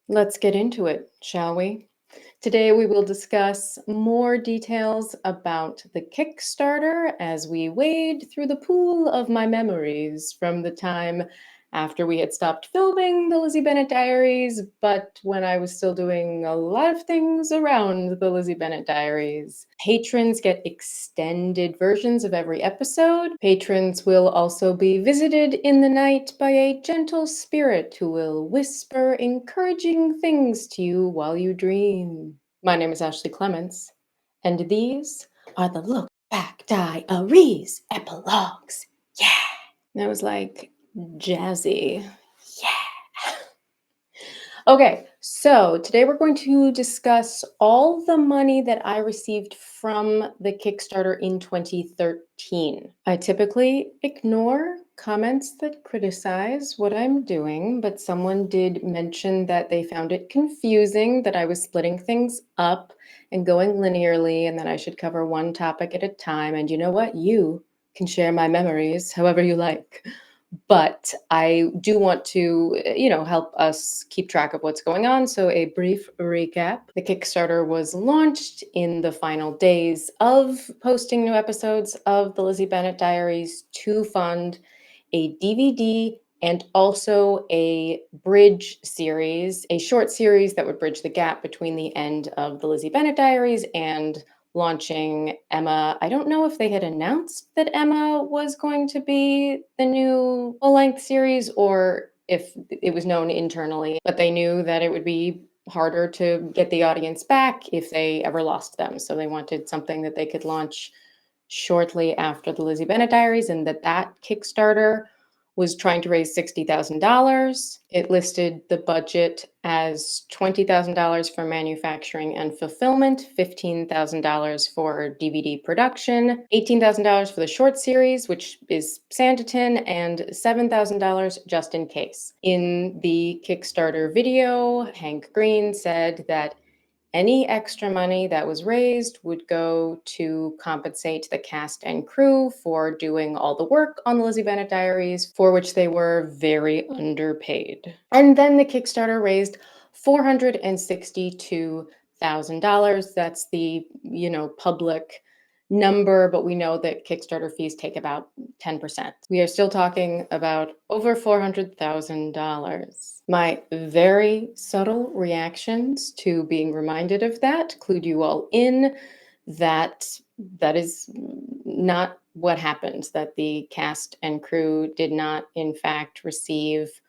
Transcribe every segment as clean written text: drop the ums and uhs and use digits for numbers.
Let's get into it, shall we? Today, we will discuss more details about the Kickstarter as we wade through the pool of my memories from the time after we had stopped filming the Lizzie Bennet Diaries, but when I was still doing a lot of things around the Lizzie Bennet Diaries. Patrons get extended versions of every episode. Patrons will also be visited in the night by a gentle spirit who will whisper encouraging things to you while you dream. My name is Ashley Clements, and these are the Look Back Diaries epilogues. Yeah. That was like jazzy. Yeah. Okay, so today we're going to discuss all the money that I received from the Kickstarter in 2013. I typically ignore comments that criticize what I'm doing, but someone did mention that they found it confusing that I was splitting things up and going linearly and that I should cover one topic at a time. And you know what? You can share my memories however you like. But I do want to, help us keep track of what's going on. So, a brief recap. The Kickstarter was launched in the final days of posting new episodes of the Lizzie Bennet Diaries to fund a DVD and also a bridge series, a short series that would bridge the gap between the end of the Lizzie Bennet Diaries and launching Emma. I don't know if they had announced that Emma was going to be the new full-length series or if it was known internally, but they knew that it would be harder to get the audience back if they ever lost them. So they wanted something that they could launch shortly after the Lizzie Bennet Diaries, and that Kickstarter was trying to raise $60,000. It listed the budget as $20,000 for manufacturing and fulfillment, $15,000 for DVD production, $18,000 for the short series, which is Sanditon, and $7,000 just in case. In the Kickstarter video, Hank Green said that any extra money that was raised would go to compensate the cast and crew for doing all the work on the Lizzie Bennet Diaries, for which they were very underpaid. And then the Kickstarter raised $462,000. That's the, public number, but we know that Kickstarter fees take about 10%. We are still talking about over $400,000. My very subtle reactions to being reminded of that clued you all in that that is not what happened, that the cast and crew did not, in fact, receive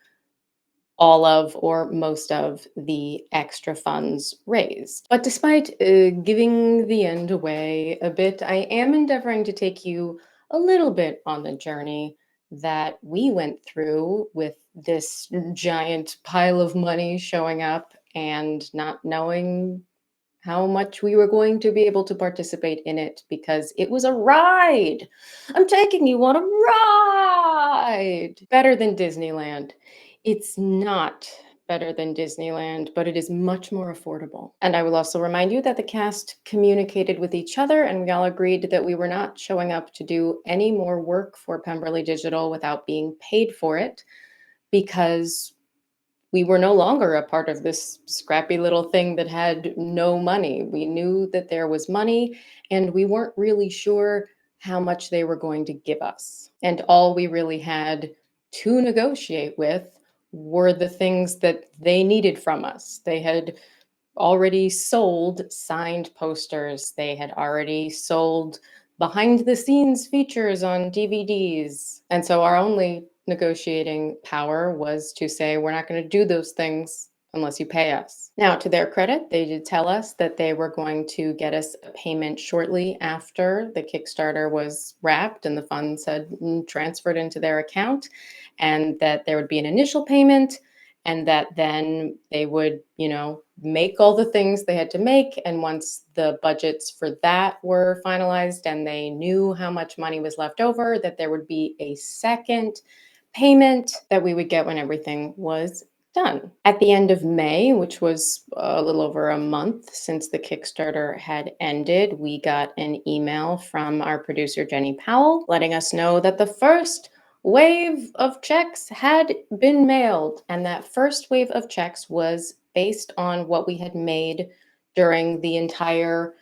all of or most of the extra funds raised. But despite giving the end away a bit, I am endeavoring to take you a little bit on the journey that we went through with this giant pile of money showing up and not knowing how much we were going to be able to participate in it because it was a ride. I'm taking you on a ride. Better than Disneyland. It's not better than Disneyland, but it is much more affordable. And I will also remind you that the cast communicated with each other and we all agreed that we were not showing up to do any more work for Pemberley Digital without being paid for it because we were no longer a part of this scrappy little thing that had no money. We knew that there was money, and we weren't really sure how much they were going to give us. And all we really had to negotiate with were the things that they needed from us. They had already sold signed posters, they had already sold behind the scenes features on DVDs. And so our only negotiating power was to say, we're not going to do those things unless you pay us. Now, to their credit, they did tell us that they were going to get us a payment shortly after the Kickstarter was wrapped and the funds had transferred into their account, and that there would be an initial payment and that then they would, make all the things they had to make. And once the budgets for that were finalized and they knew how much money was left over, that there would be a second payment that we would get when everything was done. At the end of May, which was a little over a month since the Kickstarter had ended, we got an email from our producer, Jenny Powell, letting us know that the first wave of checks had been mailed, and that first wave of checks was based on what we had made during the entire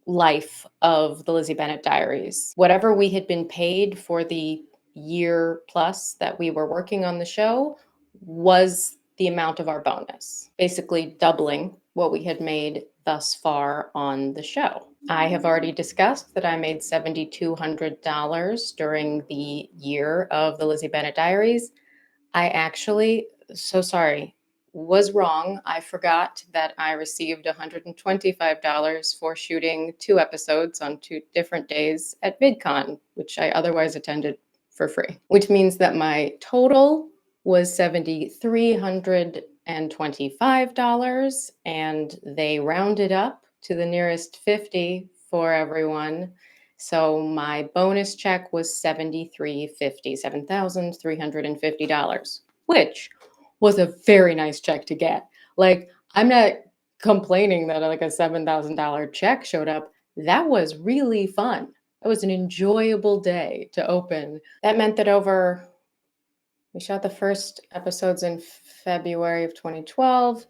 life of the Lizzie Bennet Diaries. Whatever we had been paid for the year plus that we were working on the show was the amount of our bonus, basically doubling what we had made thus far on the show. I have already discussed that I made $7,200 during the year of the Lizzie Bennet Diaries. I actually, so sorry, was wrong. I forgot that I received $125 for shooting 2 episodes on 2 different days at VidCon, which I otherwise attended for free, which means that my total was $7,325, and they rounded up to the nearest 50 for everyone. So my bonus check was $7,350, $7,350, which was a very nice check to get. Like, I'm not complaining that like a $7,000 check showed up. That was really fun. It was an enjoyable day to open. That meant that we shot the first episodes in February of 2012.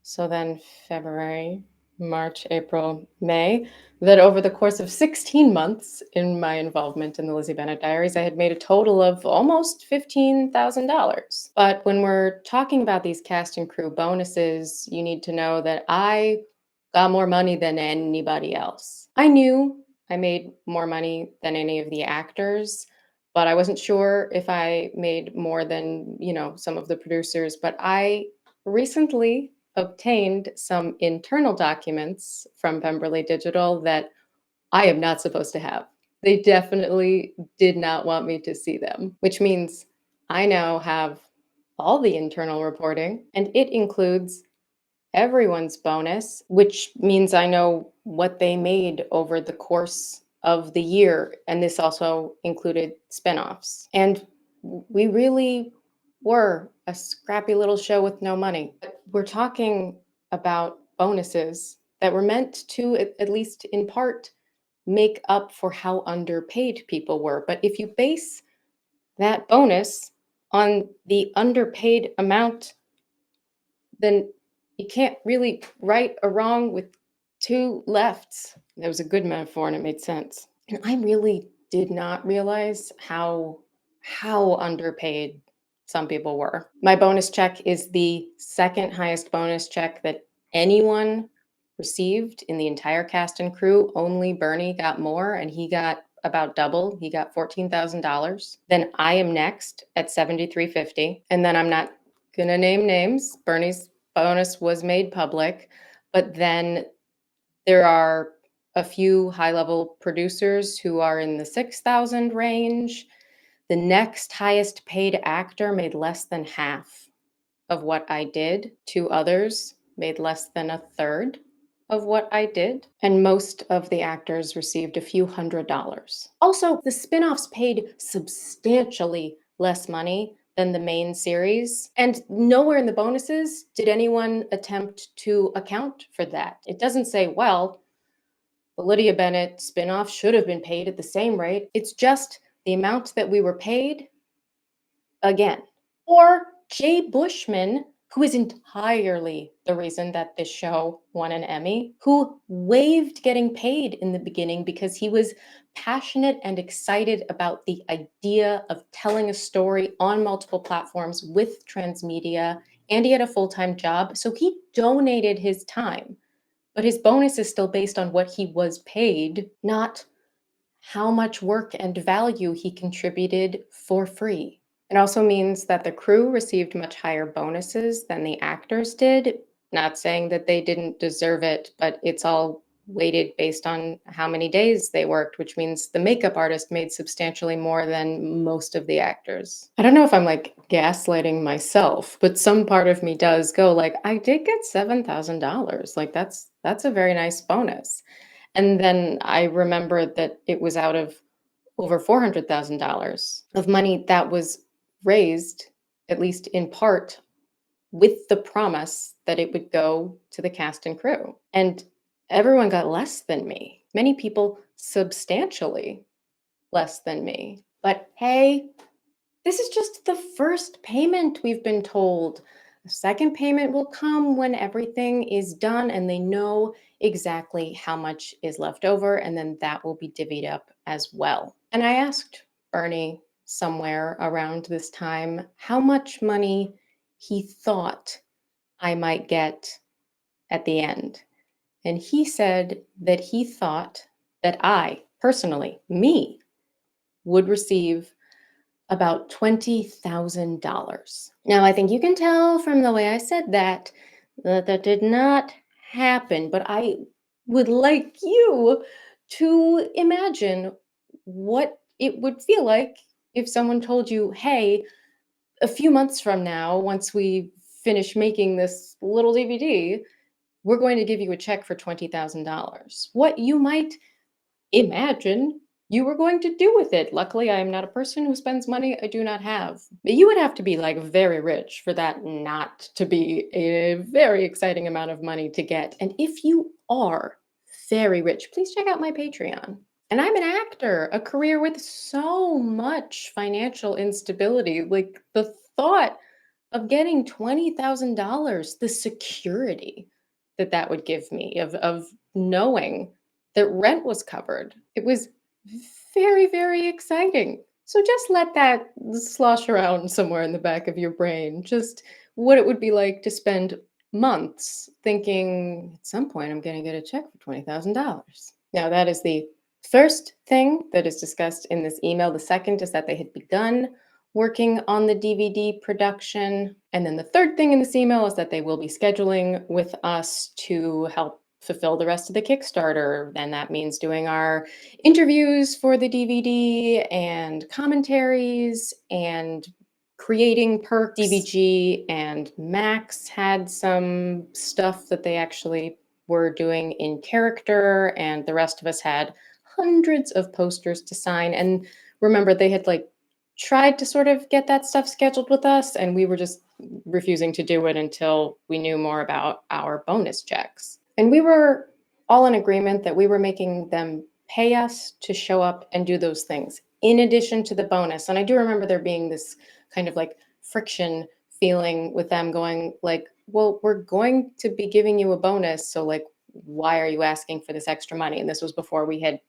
So then February, March, April, May, that over the course of 16 months in my involvement in the Lizzie Bennet Diaries, I had made a total of almost $15,000. But when we're talking about these cast and crew bonuses, you need to know that I got more money than anybody else. I knew I made more money than any of the actors, but I wasn't sure if I made more than, some of the producers. But I recently obtained some internal documents from Pemberley Digital that I am not supposed to have. They definitely did not want me to see them, which means I now have all the internal reporting, and it includes everyone's bonus, which means I know what they made over the course of the year. And this also included spinoffs. And we really were a scrappy little show with no money. But we're talking about bonuses that were meant to, at least in part, make up for how underpaid people were. But if you base that bonus on the underpaid amount, then you can't really right or wrong with two lefts. That was a good metaphor and it made sense. And I really did not realize how underpaid some people were. My bonus check is the second highest bonus check that anyone received in the entire cast and crew. Only Bernie got more, and he got about double. He got $14,000. Then I am next at $7,350, and then I'm not gonna name names. Bernie's bonus was made public, but then there are a few high-level producers who are in the 6,000 range. The next highest paid actor made less than half of what I did. Two others made less than a third of what I did. And most of the actors received a few $100s. Also, the spin-offs paid substantially less money than the main series. And nowhere in the bonuses did anyone attempt to account for that. It doesn't say, well, the Lydia Bennett spin-off should have been paid at the same rate. It's just the amount that we were paid again. Or Jay Bushman, who is entirely the reason that this show won an Emmy, who waived getting paid in the beginning because he was passionate and excited about the idea of telling a story on multiple platforms with transmedia, and he had a full-time job, so he donated his time. But his bonus is still based on what he was paid, not how much work and value he contributed for free. It also means that the crew received much higher bonuses than the actors did. Not saying that they didn't deserve it, but it's all weighted based on how many days they worked, which means the makeup artist made substantially more than most of the actors. I don't know if I'm like gaslighting myself, but some part of me does go like, I did get $7,000. Like that's a very nice bonus. And then I remember that it was out of over $400,000 of money that was raised, at least in part, with the promise that it would go to the cast and crew. And everyone got less than me. Many people substantially less than me. But hey, this is just the first payment we've been told. The second payment will come when everything is done and they know exactly how much is left over, and then that will be divvied up as well. And I asked Bernie somewhere around this time how much money he thought I might get at the end. And he said that he thought that I, personally, me, would receive about $20,000. Now, I think you can tell from the way I said that that did not happen, but I would like you to imagine what it would feel like if someone told you, hey, a few months from now, once we finish making this little DVD, we're going to give you a check for $20,000. What you might imagine you were going to do with it. Luckily, I am not a person who spends money I do not have. But you would have to be like very rich for that not to be a very exciting amount of money to get. And if you are very rich, please check out my Patreon. And I'm an actor, a career with so much financial instability. Like the thought of getting $20,000, the security that that would give me of knowing that rent was covered. It was very, very exciting. So just let that slosh around somewhere in the back of your brain. Just what it would be like to spend months thinking at some point I'm going to get a check for $20,000. Now, that is the first thing that is discussed in this email. The second is that they had begun working on the DVD production. And then the third thing in this email is that they will be scheduling with us to help fulfill the rest of the Kickstarter. And that means doing our interviews for the DVD and commentaries and creating perks. DVG and Max had some stuff that they actually were doing in character, and the rest of us had hundreds of posters to sign. And remember, they had like tried to sort of get that stuff scheduled with us, and we were just refusing to do it until we knew more about our bonus checks. And we were all in agreement that we were making them pay us to show up and do those things in addition to the bonus. And I do remember there being this kind of like friction feeling with them going like, well, we're going to be giving you a bonus, so like why are you asking for this extra money? And this was before we had,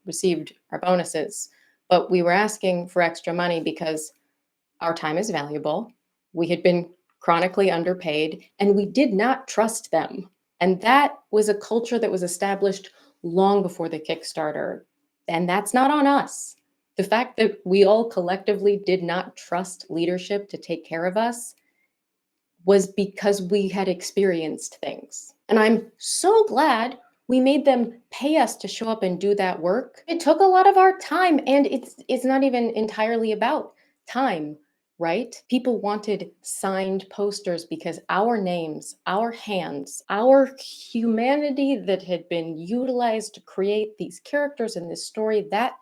received our bonuses. But we were asking for extra money because our time is valuable. We had been chronically underpaid and we did not trust them. And that was a culture that was established long before the Kickstarter. And that's not on us. The fact that we all collectively did not trust leadership to take care of us was because we had experienced things. And I'm so glad we made them pay us to show up and do that work. It took a lot of our time, and it's not even entirely about time, right? People wanted signed posters because our names, our hands, our humanity that had been utilized to create these characters in this story, that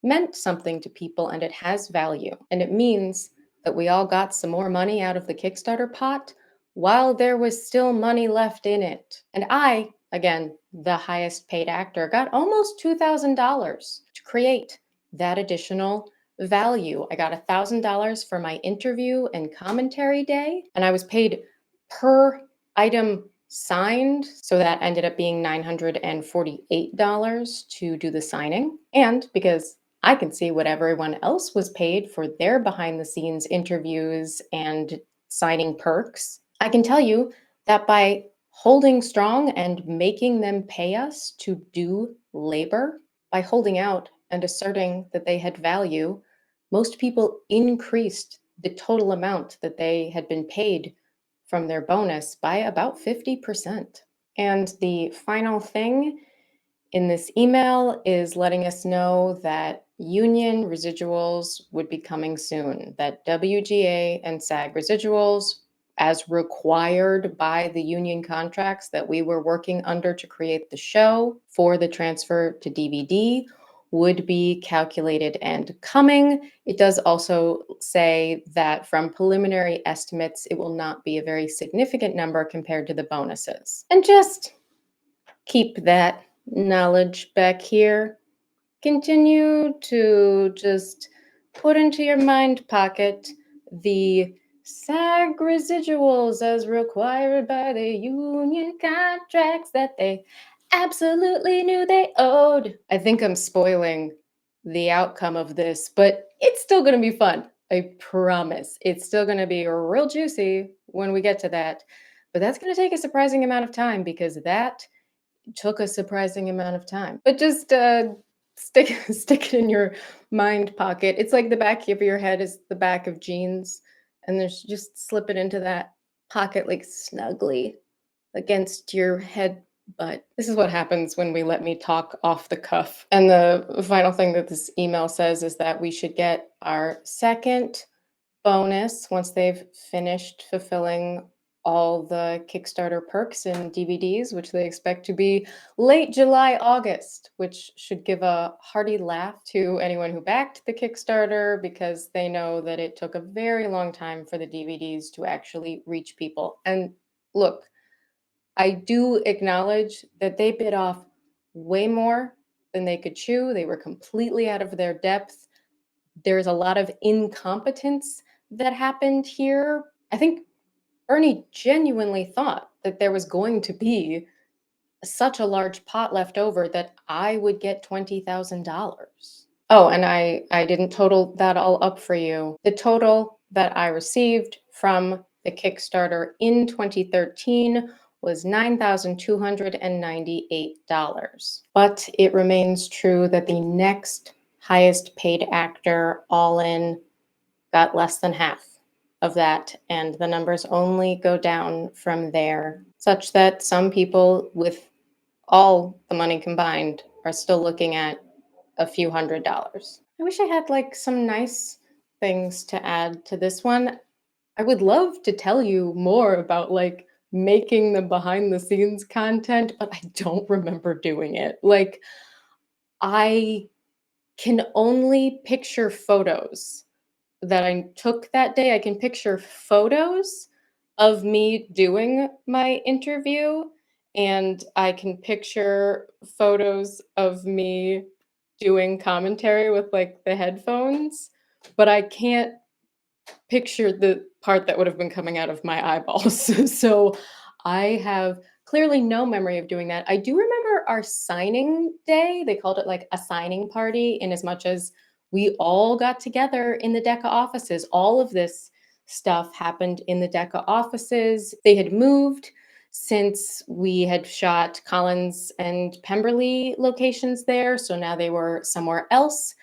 meant something to people, and it has value. And it means that we all got some more money out of the Kickstarter pot while there was still money left in it. And I, again, the highest paid actor, got almost $2,000 to create that additional value. I got $1,000 for my interview and commentary day, and I was paid per item signed. So that ended up being $948 to do the signing. And because I can see what everyone else was paid for their behind the scenes interviews and signing perks, I can tell you that by holding strong and making them pay us to do labor, by holding out and asserting that they had value, most people increased the total amount that they had been paid from their bonus by about 50%. And the final thing in this email is letting us know that union residuals would be coming soon, that WGA and SAG residuals, as required by the union contracts that we were working under to create the show for the transfer to DVD, would be calculated and coming. It does also say that from preliminary estimates, it will not be a very significant number compared to the bonuses. And just keep that knowledge back here. Continue to just put into your mind pocket the SAG residuals as required by the union contracts that they absolutely knew they owed. I think I'm spoiling the outcome of this, but it's still going to be fun. I promise. It's still going to be real juicy when we get to that. But that's going to take a surprising amount of time because that took a surprising amount of time. But just stick stick it in your mind pocket. It's like the back of your head is the back of jeans, and there's just slip it into that pocket like snugly against your head. But this is what happens when we let me talk off the cuff. And the final thing that this email says is that we should get our second bonus once they've finished fulfilling all the Kickstarter perks and DVDs, which they expect to be late July, August, which should give a hearty laugh to anyone who backed the Kickstarter because they know that it took a very long time for the DVDs to actually reach people. And look, I do acknowledge that they bit off way more than they could chew. They were completely out of their depth. There's a lot of incompetence that happened here. I think Bernie genuinely thought that there was going to be such a large pot left over that I would get $20,000. Oh, and I didn't total that all up for you. The total that I received from the Kickstarter in 2013 was $9,298. But it remains true that the next highest paid actor, all in, got less than half of that, and the numbers only go down from there, such that some people with all the money combined are still looking at a few $100s. I wish I had like some nice things to add to this one. I would love to tell you more about like making the behind the scenes content, but I don't remember doing it. Like, I can only picture photos that I took that day. I can picture photos of me doing my interview, and I can picture photos of me doing commentary with like the headphones, but I can't picture the part that would have been coming out of my eyeballs. So I have clearly no memory of doing that. I do remember our signing day. They called it like a signing party, in as much as we all got together in the DECA offices. All of this stuff happened in the DECA offices. They had moved since we had shot Collins and Pemberley locations there. So now they were somewhere else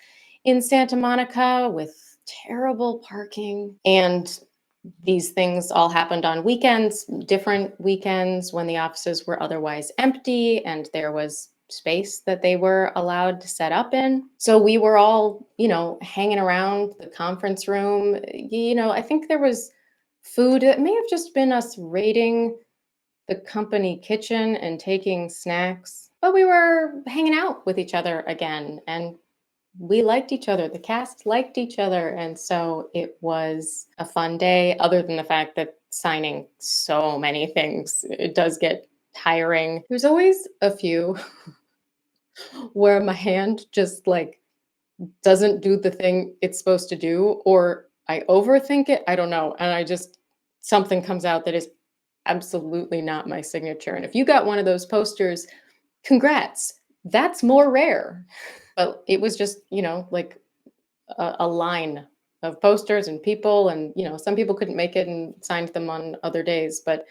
in Santa Monica with terrible parking. And these things all happened on weekends, different weekends when the offices were otherwise empty and there was space that they were allowed to set up in. So we were all, hanging around the conference room. I think there was food. It may have just been us raiding the company kitchen and taking snacks, but we were hanging out with each other again, and we liked each other. The cast liked each other. And so it was a fun day, other than the fact that signing so many things, it does get tiring. There's always a few where my hand just like doesn't do the thing it's supposed to do, or I overthink it. I don't know. And something comes out that is absolutely not my signature. And if you got one of those posters, congrats. That's more rare. But it was just, like a line of posters and people. And, some people couldn't make it and signed them on other days. But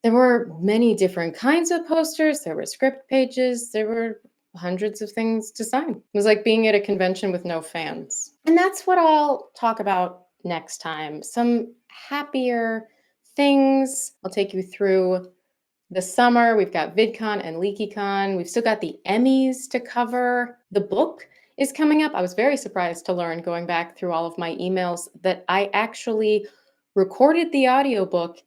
there were many different kinds of posters. There were script pages. There were hundreds of things to sign. It was like being at a convention with no fans. And that's what I'll talk about next time. Some happier things. I'll take you through the summer. We've got VidCon and LeakyCon. We've still got the Emmys to cover. The book is coming up. I was very surprised to learn, going back through all of my emails, that I actually recorded the audiobook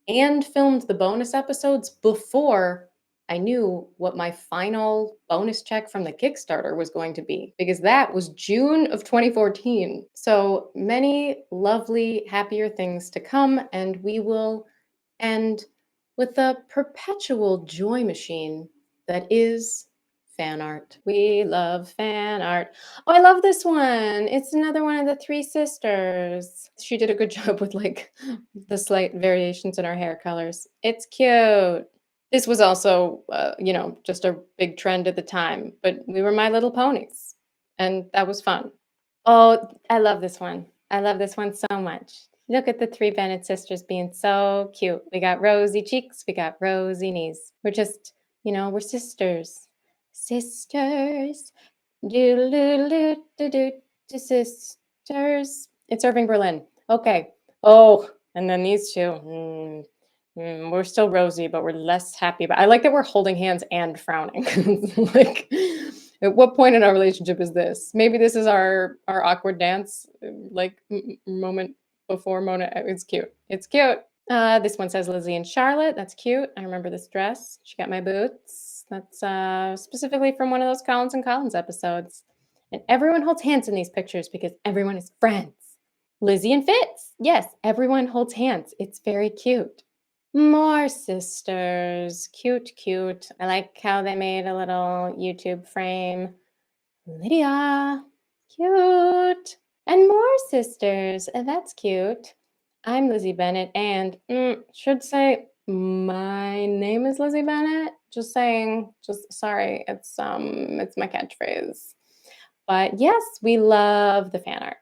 and filmed the bonus episodes before I knew what my final bonus check from the Kickstarter was going to be, because that was June of 2014. So many lovely, happier things to come, and we will end with the perpetual joy machine that is fan art. We love fan art. Oh, I love this one. It's another one of the three sisters. She did a good job with like the slight variations in our hair colors. It's cute. This was also, just a big trend at the time, but we were My Little Ponies, and that was fun. Oh, I love this one. I love this one so much. Look at the three Bennett sisters being so cute. We got rosy cheeks, we got rosy knees. We're just, we're sisters. Sisters. Do do do do do do sisters. It's Irving Berlin. Okay. Oh, and then these two. We're still rosy, but we're less happy. But I like that we're holding hands and frowning. Like, at what point in our relationship is this? Maybe this is our awkward dance, like moment before Mona. It's cute. It's cute. This one says Lizzie and Charlotte. That's cute. I remember this dress. She got my boots. That's specifically from one of those Collins and Collins episodes. And everyone holds hands in these pictures because everyone is friends. Lizzie and Fitz. Yes, everyone holds hands. It's very cute. More sisters. Cute, cute. I like how they made a little YouTube frame. Lydia. Cute. And more sisters. That's cute. I'm Lizzie Bennett, and should say my name is Lizzie Bennett. Just saying. Just sorry. It's my catchphrase. But yes, we love the fan art.